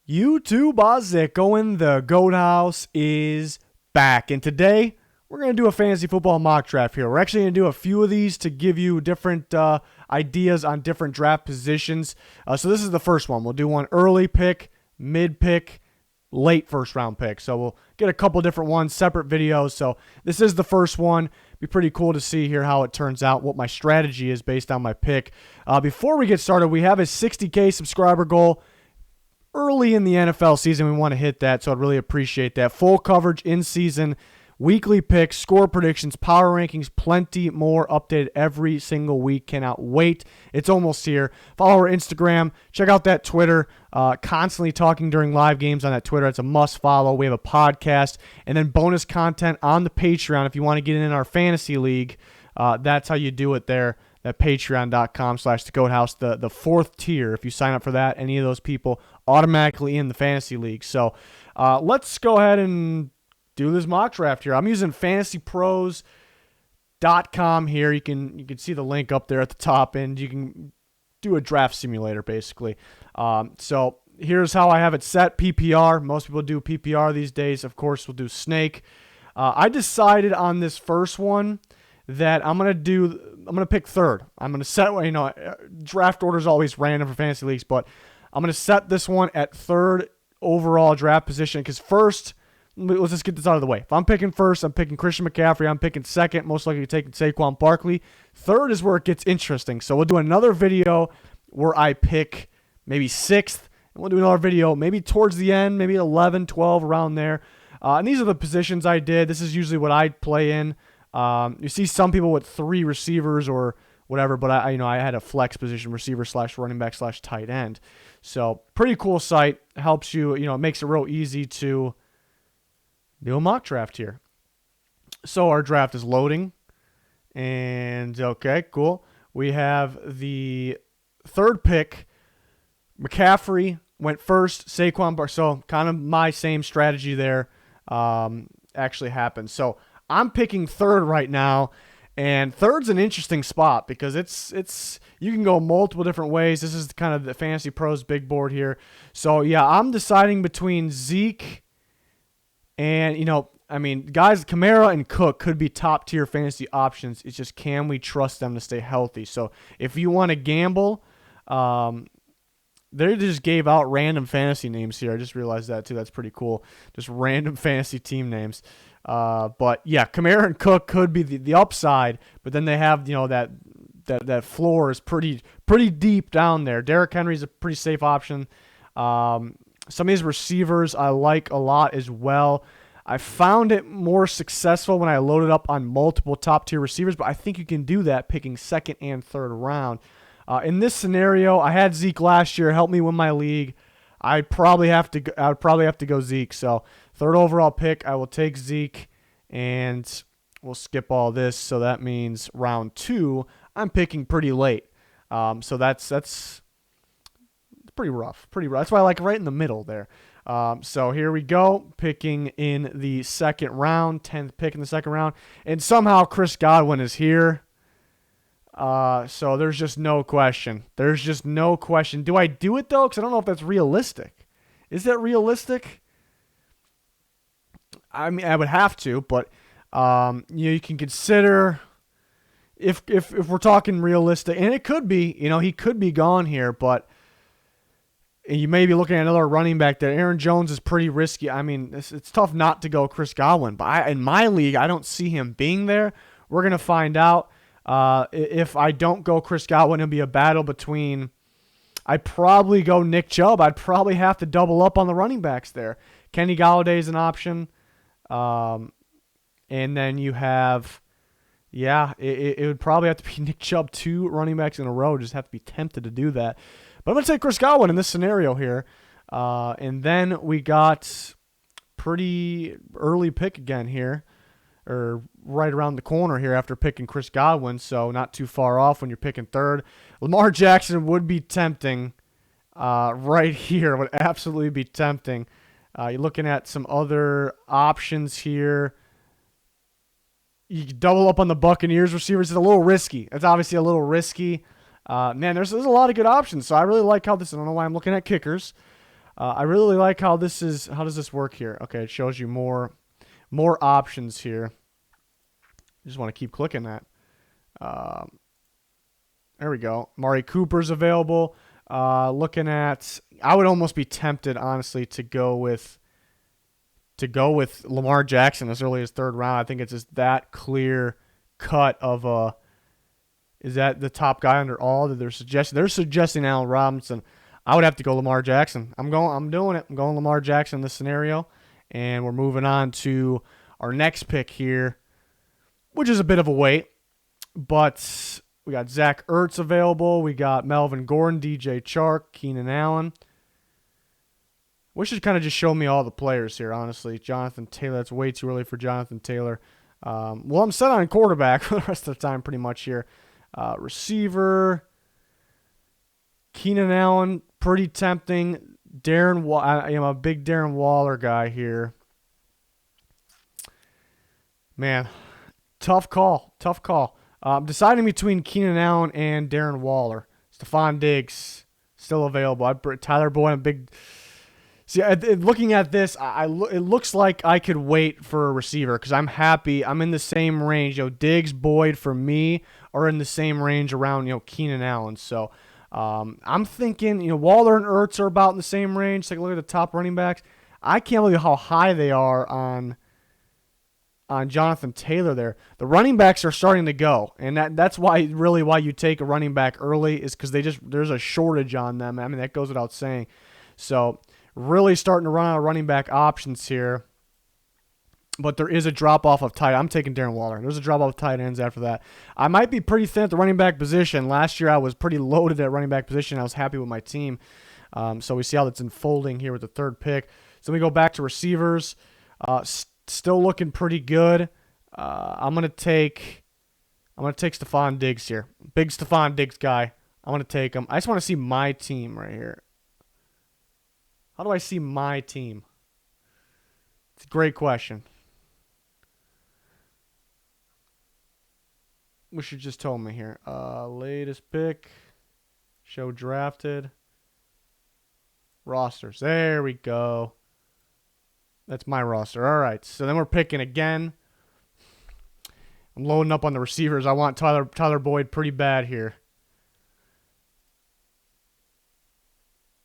YouTube Ozeko in the Goat House is back. And today, we're going to do a fantasy football mock draft here. We're actually going to do a few of these to give you different ideas on different draft positions. So this is the first one. We'll do one early pick, mid pick, late first round pick. So we'll get a couple different ones, separate videos. So this is the first one. Be pretty cool to see here how it turns out, what my strategy is based on my pick. Before we get started, we have a 60K subscriber goal. Early in the NFL season, we want to hit that, so I'd really appreciate that. Full coverage in season, weekly picks, score predictions, power rankings, plenty more updated every single week. Cannot wait. It's almost here. Follow our Instagram. Check out that Twitter. Constantly talking during live games on that Twitter. It's a must follow. We have a podcast and then bonus content on the Patreon if you want to get in our fantasy league. That's how you do it there. At patreon.com/thegoathouse, the fourth tier. If you sign up for that, any of those people automatically in the fantasy league. So let's go ahead and do this mock draft here. I'm using fantasypros.com here. You can see the link up there at the top, and you can do a draft simulator basically. So here's how I have it set. PPR. Most people do PPR these days. Of course, we'll do snake. I decided on this first one that I'm gonna pick third. I'm gonna set, draft order is always random for fantasy leagues, but I'm gonna set this one at third overall draft position because first, let's just get this out of the way. If I'm picking first, I'm picking Christian McCaffrey. I'm picking second, most likely taking Saquon Barkley. Third is where it gets interesting. So we'll do another video where I pick maybe sixth, and we'll do another video maybe towards the end, maybe 11, 12, around there. And these are the positions I did. This is usually what I play in. You see some people with three receivers or whatever, but I had a flex position, receiver / running back / tight end. So pretty cool site. Helps you, it makes it real easy to do a mock draft here. So our draft is loading. And okay, cool. We have the third pick. McCaffrey went first. Saquon Barkley. So kind of my same strategy there actually happened. So I'm picking third right now, and third's an interesting spot because it's you can go multiple different ways. This is kind of the Fantasy Pros big board here. So yeah, I'm deciding between Zeke and guys, Kamara and Cook could be top tier fantasy options. It's just, can we trust them to stay healthy? So if you want to gamble, they just gave out random fantasy names here. I just realized that too. That's pretty cool. Just random fantasy team names. But yeah, Kamara and Cook could be the upside, but then they have, that floor is pretty deep down there. Derrick Henry's a pretty safe option. Some of these receivers I like a lot as well. I found it more successful when I loaded up on multiple top tier receivers, but I think you can do that picking second and third round. In this scenario, I had Zeke last year, helped me win my league. I would probably have to go Zeke. So third overall pick, I will take Zeke, and we'll skip all this. So that means round 2, I'm picking pretty late. So that's pretty rough. That's why I like right in the middle there. So here we go, picking in the second round, 10th pick in the second round, and somehow Chris Godwin is here. So there's just no question. Do I do it though? Because I don't know if that's realistic. Is that realistic? I mean, I would have to, but you can consider if we're talking realistic, and it could be, he could be gone here, but you may be looking at another running back there. Aaron Jones is pretty risky. I mean, it's tough not to go Chris Godwin, but in my league, I don't see him being there. We're gonna find out. If I don't go Chris Godwin, it'll be a battle between. I'd probably go Nick Chubb. I'd probably have to double up on the running backs there. Kenny Galladay is an option. And then you have, it would probably have to be Nick Chubb, 2 running backs in a row. Just have to be tempted to do that. But I'm going to take Chris Godwin in this scenario here. And then we got pretty early pick again here, or right around the corner here after picking Chris Godwin, so not too far off when you're picking third. Lamar Jackson would be tempting right here, would absolutely be tempting. You're looking at some other options here. You can double up on the Buccaneers receivers. It's a little risky. It's obviously a little risky. Man, there's a lot of good options, so I really like how this, I don't know why I'm looking at kickers. I really like how this is. How does this work here? Okay, it shows you more options here. Just want to keep clicking that. There we go. Amari Cooper's available. Looking at, I would almost be tempted, honestly, to go with Lamar Jackson as early as third round. I think it's just that clear cut of a. Is that the top guy under all that they're suggesting? They're suggesting Allen Robinson. I would have to go Lamar Jackson. I'm doing it. I'm going Lamar Jackson in this scenario, and we're moving on to our next pick here, which is a bit of a wait, but we got Zach Ertz available. We got Melvin Gordon, DJ Chark, Keenan Allen. Wish it kind of just showed me all the players here, honestly. Jonathan Taylor, that's way too early for Jonathan Taylor. Well, I'm set on quarterback for the rest of the time pretty much here. Receiver, Keenan Allen, pretty tempting. I am a big Darren Waller guy here. Man, tough call. I'm deciding between Keenan Allen and Darren Waller. Stephon Diggs still available. Tyler Boyd, a big. See, looking at this, it looks like I could wait for a receiver because I'm happy. I'm in the same range. Diggs, Boyd for me are in the same range around Keenan Allen. So I'm thinking Waller and Ertz are about in the same range. Take a look at the top running backs. I can't believe how high they are on Jonathan Taylor there. The running backs are starting to go, and that's why you take a running back early is because there's a shortage on them. I mean, that goes without saying. So really starting to run out of running back options here. But there is a drop-off of tight. I'm taking Darren Waller. There's a drop-off of tight ends after that. I might be pretty thin at the running back position. Last year I was pretty loaded at running back position. I was happy with my team. So we see how that's unfolding here with the third pick. So we go back to receivers. Still looking pretty good. I'm gonna take Stephon Diggs here. Big Stephon Diggs guy. I'm gonna take him. I just want to see my team right here. How do I see my team? It's a great question. Wish you just told me here. Latest pick. Show drafted. Rosters. There we go. That's my roster. All right. So then we're picking again. I'm loading up on the receivers. I want Tyler Boyd pretty bad here.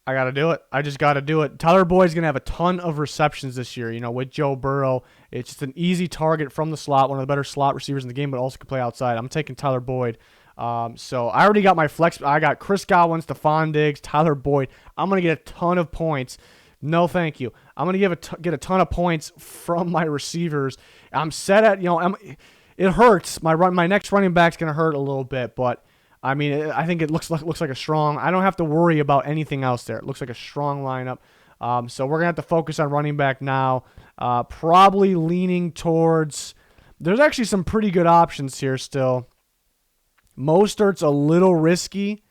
I got to do it. I just got to do it. Tyler Boyd's going to have a ton of receptions this year, with Joe Burrow. It's just an easy target from the slot, one of the better slot receivers in the game, but also can play outside. I'm taking Tyler Boyd. So I already got my flex. I got Chris Godwin, Stephon Diggs, Tyler Boyd. I'm going to get a ton of points. No, thank you. I'm going to get a ton of points from my receivers. I'm set at, it hurts. My next running back's going to hurt a little bit, but I mean, I think it looks like a strong. I don't have to worry about anything else there. It looks like a strong lineup. So we're gonna have to focus on running back now. Probably leaning towards. There's actually some pretty good options here still. Mostert's a little risky.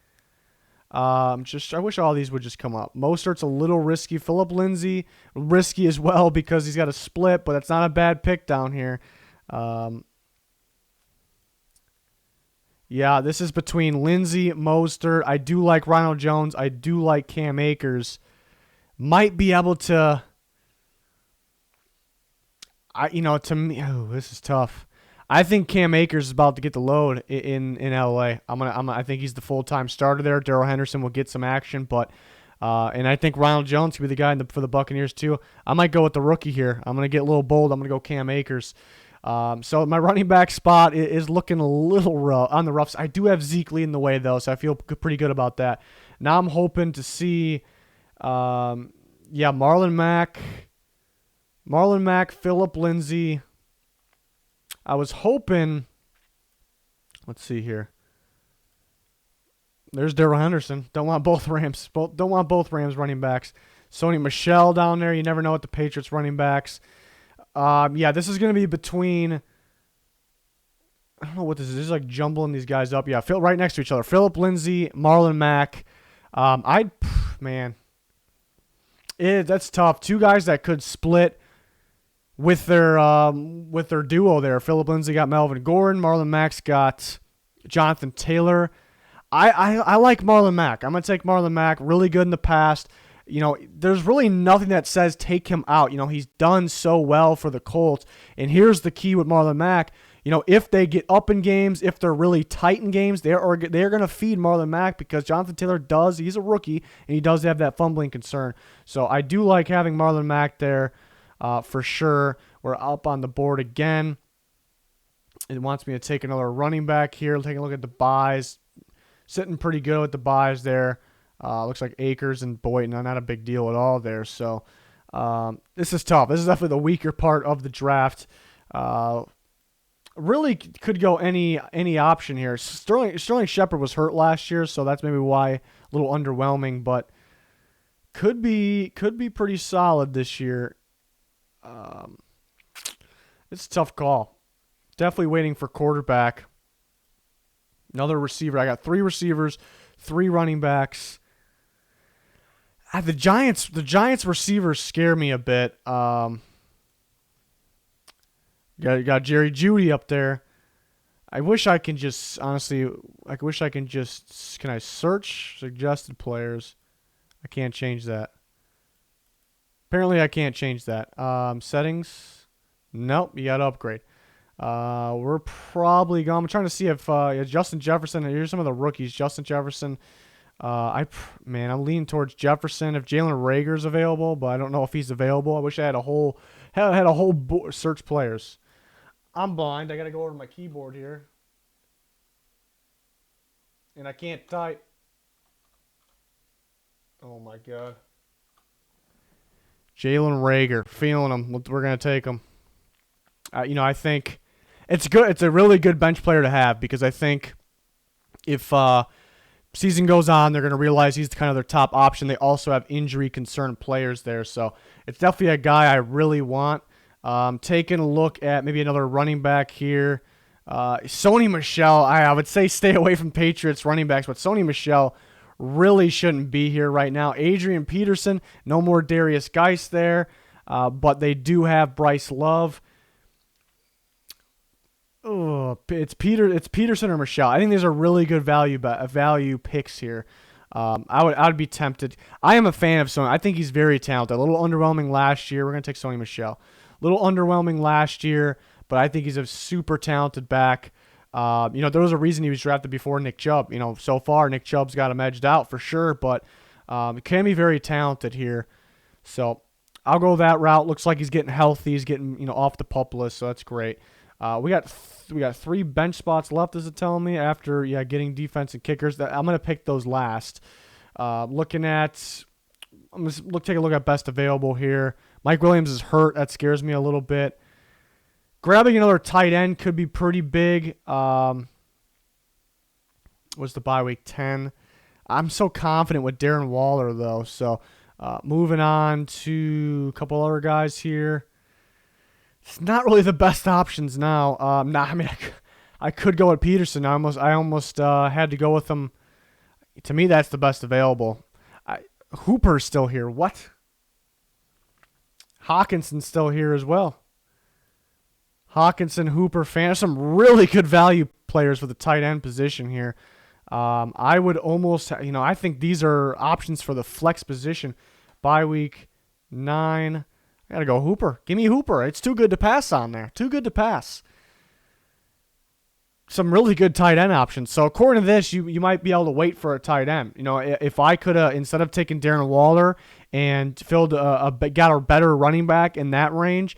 I wish all these would just come up. Mostert's a little risky. Phillip Lindsay risky as well because he's got a split, but that's not a bad pick down here. Yeah, this is between Lindsey, Mostert. I do like Ronald Jones. I do like Cam Akers. Might be able to. To me, this is tough. I think Cam Akers is about to get the load in LA. I think he's the full-time starter there. Darrell Henderson will get some action, but and I think Ronald Jones could be the guy for the Buccaneers too. I might go with the rookie here. I'm gonna get a little bold. I'm gonna go Cam Akers. So my running back spot is looking a little rough on the roughs. I do have Zeke leading the way though, so I feel pretty good about that. Now I'm hoping to see, Marlon Mack, Phillip Lindsay. I was hoping. Let's see here. There's Darrell Henderson. Don't want both Rams. Don't want both Rams running backs. Sony Michel down there. You never know with the Patriots running backs. This is going to be between. I don't know what this is. This is like jumbling these guys up. Yeah, right next to each other. Phillip Lindsay, Marlon Mack. That's tough. Two guys that could split with their duo there. Phillip Lindsay got Melvin Gordon. Marlon Mack's got Jonathan Taylor. I like Marlon Mack. I'm gonna take Marlon Mack. Really good in the past. there's really nothing that says take him out. He's done so well for the Colts. And here's the key with Marlon Mack. If they get up in games, if they're really tight in games, they're going to feed Marlon Mack because Jonathan Taylor he's a rookie, and he does have that fumbling concern. So I do like having Marlon Mack there for sure. We're up on the board again. It wants me to take another running back here. Take a look at the buys. Sitting pretty good with the buys there. Looks like Akers and Boyd, not a big deal at all there. So this is tough. This is definitely the weaker part of the draft. Really could go any option here. Sterling Shepard was hurt last year, so that's maybe why a little underwhelming, but could be pretty solid this year. It's a tough call. Definitely waiting for quarterback. Another receiver. I got 3 receivers, 3 running backs. The Giants receivers scare me a bit. Got Jerry Jeudy up there. I wish I can just honestly. Can I search suggested players? I can't change that. Apparently, I can't change that. Settings. Nope, you got to upgrade. We're probably going. I'm trying to see if Justin Jefferson. Here's some of the rookies. Justin Jefferson. I'm leaning towards Jefferson if Jalen Reagor's available, but I don't know if he's available. I wish I had a whole search players. I'm blind. I gotta go over to my keyboard here, and I can't type. Oh my god. Jalen Reagor, feeling him. We're gonna take him. I think it's good. It's a really good bench player to have because I think if season goes on, they're going to realize he's kind of their top option. They also have injury concerned players there, so it's definitely a guy I really want. Taking a look at maybe another running back here. Sony Michel, I would say stay away from Patriots running backs, but Sony Michel really shouldn't be here right now. Adrian Peterson, no more Darius Geist there, but they do have Bryce Love. Oh, it's Peterson or Michelle. I think these are really good value picks here. I'd be tempted. I am a fan of Sony. I think he's very talented. A little underwhelming last year. We're gonna take Sony Michel. A little underwhelming last year, but I think he's a super talented back. There was a reason he was drafted before Nick Chubb. So far Nick Chubb's got him edged out for sure, but he can be very talented here. So I'll go that route. Looks like he's getting healthy. He's getting off the PUP list, so that's great. We got 3 bench spots left, is it telling me, after getting defense and kickers. I'm going to pick those last. I'm going to take a look at best available here. Mike Williams is hurt. That scares me a little bit. Grabbing another tight end could be pretty big. What's the bye week? 10. I'm so confident with Darren Waller, though. So moving on to a couple other guys here. It's not really the best options now. I could go with Peterson. I almost had to go with him. To me, that's the best available. Hooper's still here. What? Hawkinson's still here as well. Hawkinson, Hooper, Fan. Some really good value players for the tight end position here. I would almost, I think these are options for the flex position. Bye week 9. I got to go Hooper. Give me Hooper. It's too good to pass on there. Too good to pass. Some really good tight end options. So according to this, you might be able to wait for a tight end. If I could have, instead of taking Darren Waller and got a better running back in that range,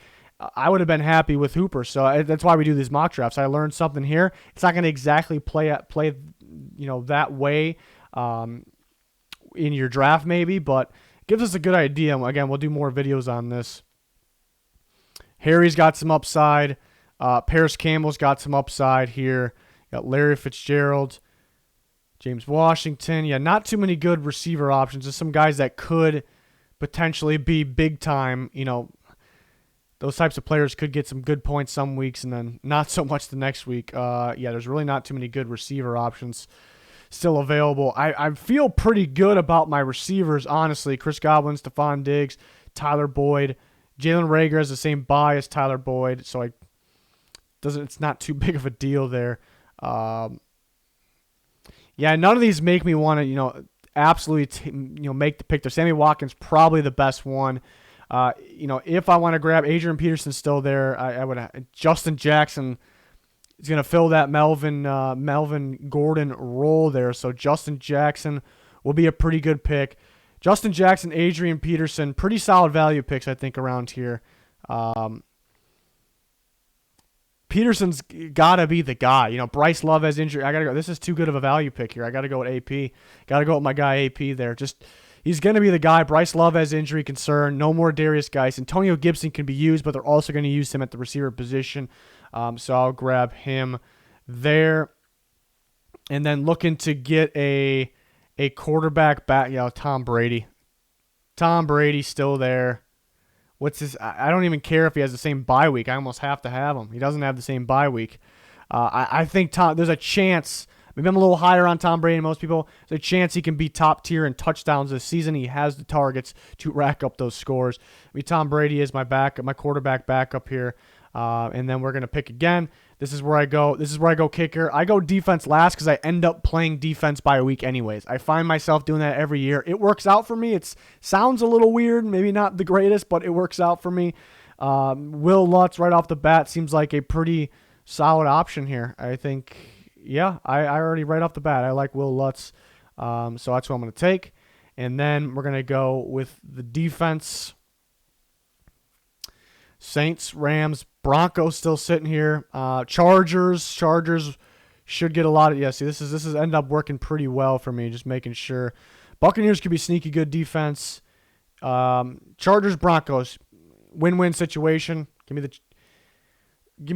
I would have been happy with Hooper. So that's why we do these mock drafts. I learned something here. It's not going to exactly play that way in your draft maybe, but gives us a good idea. Again, we'll do more videos on this. Harry's got some upside. Paris Campbell's got some upside here. Got Larry Fitzgerald, James Washington. Yeah, not too many good receiver options. Just some guys that could potentially be big time. Those types of players could get some good points some weeks and then not so much the next week. There's really not too many good receiver options still available. I feel pretty good about my receivers, honestly. Chris Godwin, Stephon Diggs, Tyler Boyd. Jalen Reagor has the same buy as Tyler Boyd, so it's not too big of a deal there. None of these make me want to, absolutely make the pick there. Sammy Watkins probably the best one. If I want to grab Adrian Peterson still there, I would. Justin Jackson is going to fill that Melvin Gordon role there. So Justin Jackson will be a pretty good pick. Justin Jackson, Adrian Peterson, pretty solid value picks, I think, around here. Peterson's got to be the guy. Bryce Love has injury. I got to go. This is too good of a value pick here. I got to go with AP. Got to go with my guy AP there. He's going to be the guy. Bryce Love has injury concern. No more Darius Geis. Antonio Gibson can be used, but they're also going to use him at the receiver position. So I'll grab him there. And then looking to get a quarterback back. Tom Brady. Tom Brady's still there. What's his? I don't even care if he has the same bye week. I almost have to have him. He doesn't have the same bye week. I think there's a chance. Maybe I'm a little higher on Tom Brady than most people. There's a chance he can be top tier in touchdowns this season. He has the targets to rack up those scores. Tom Brady is my quarterback backup here. And then we're gonna pick again. This is where I go kicker. I go defense last because I end up playing defense by a week anyways. I find myself doing that every year. It works out for me. It sounds a little weird, maybe not the greatest, but it works out for me. Will Lutz right off the bat seems like a pretty solid option here. I think, I already right off the bat I like Will Lutz, so that's what I'm going to take. And then we're going to go with the defense. Saints, Rams, Broncos still sitting here. Chargers should get a lot of. This is end up working pretty well for me. Just making sure. Buccaneers could be sneaky good defense. Chargers, Broncos, win-win situation. Give me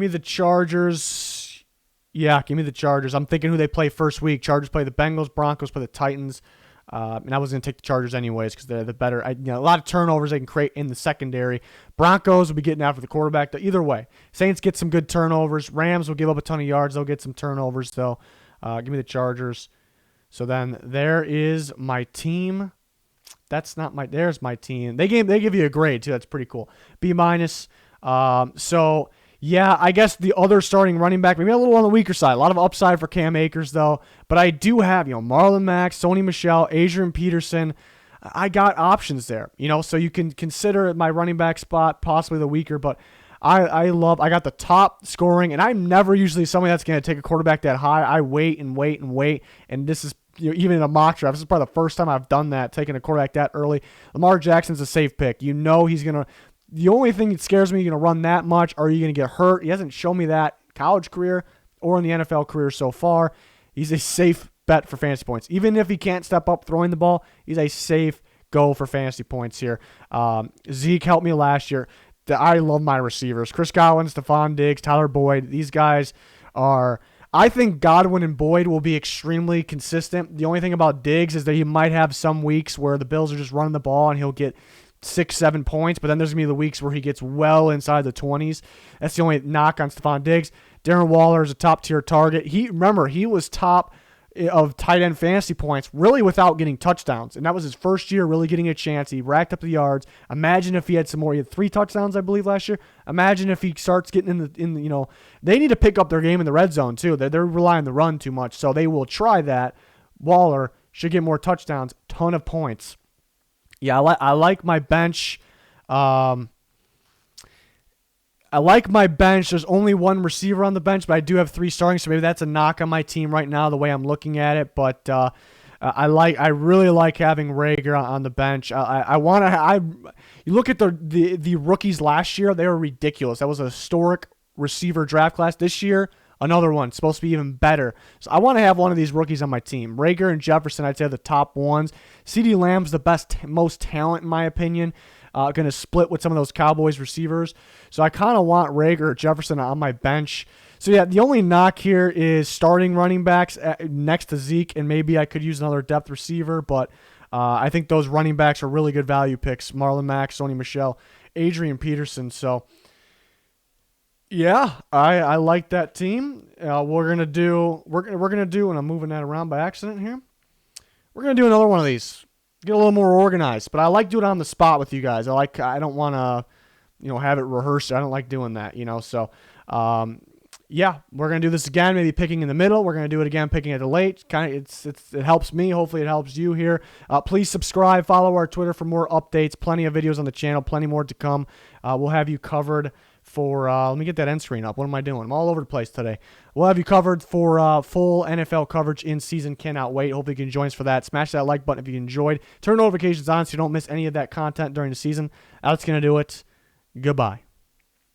the Chargers. Yeah, give me the Chargers. I'm thinking who they play first week. Chargers play the Bengals. Broncos play the Titans. And I was going to take the Chargers anyways because they're the better. A lot of turnovers they can create in the secondary. Broncos will be getting after the quarterback. Either way, Saints get some good turnovers. Rams will give up a ton of yards. They'll get some turnovers, though. Give me the Chargers. So then there is my team. There's my team. They give you a grade, too. That's pretty cool. B-. I guess the other starting running back, maybe a little on the weaker side. A lot of upside for Cam Akers, though. But I do have, Marlon Mack, Sony Michel, Adrian Peterson. I got options there, so you can consider my running back spot possibly the weaker. But I got the top scoring, and I'm never usually somebody that's going to take a quarterback that high. I wait and wait and wait, and this is even in a mock draft. This is probably the first time I've done that, taking a quarterback that early. Lamar Jackson's a safe pick. He's going to. The only thing that scares me, you're going to run that much. Are you going to get hurt? He hasn't shown me that college career or in the NFL career so far. He's a safe bet for fantasy points. Even if he can't step up throwing the ball, he's a safe go for fantasy points here. Zeke helped me last year. I love my receivers. Chris Godwin, Stephon Diggs, Tyler Boyd. These guys are... I think Godwin and Boyd will be extremely consistent. The only thing about Diggs is that he might have some weeks where the Bills are just running the ball and he'll get 6-7 points, but then there's going to be the weeks where he gets well inside the 20s. That's the only knock on Stephon Diggs. Darren Waller is a top-tier target. He was top of tight end fantasy points really without getting touchdowns, and that was his first year really getting a chance. He racked up the yards. Imagine if he had some more. He had 3 touchdowns, I believe, last year. Imagine if he starts getting in the they need to pick up their game in the red zone too. They're relying on the run too much, so they will try that. Waller should get more touchdowns, ton of points. Yeah, I like my bench. I like my bench. There's only one receiver on the bench, but I do have 3 starting, so maybe that's a knock on my team right now, the way I'm looking at it. But I really like having Rager on the bench. You look at the rookies last year; they were ridiculous. That was a historic receiver draft class. This year, another one supposed to be even better. So I want to have one of these rookies on my team. Rager and Jefferson, I'd say, are the top ones. CeeDee Lamb's the best, most talent in my opinion. Going to split with some of those Cowboys receivers. So I kind of want Rager or Jefferson on my bench. So yeah, the only knock here is starting running backs next to Zeke, and maybe I could use another depth receiver, but I think those running backs are really good value picks. Marlon Mack, Sony Michel, Adrian Peterson. So yeah, I like that team. We're gonna do, and I'm moving that around by accident here. We're gonna do another one of these. Get a little more organized, but I like doing it on the spot with you guys. I don't want to, have it rehearsed. I don't like doing that, So yeah, we're gonna do this again. Maybe picking in the middle. We're gonna do it again, picking at the late. It helps me. Hopefully, it helps you here. Please subscribe. Follow our Twitter for more updates. Plenty of videos on the channel. Plenty more to come. We'll have you covered for. Let me get that end screen up. What am I doing? I'm all over the place today. We'll have you covered for full NFL coverage in season. Cannot wait. Hopefully, you can join us for that. Smash that like button if you enjoyed. Turn notifications on so you don't miss any of that content during the season. That's gonna do it. Goodbye.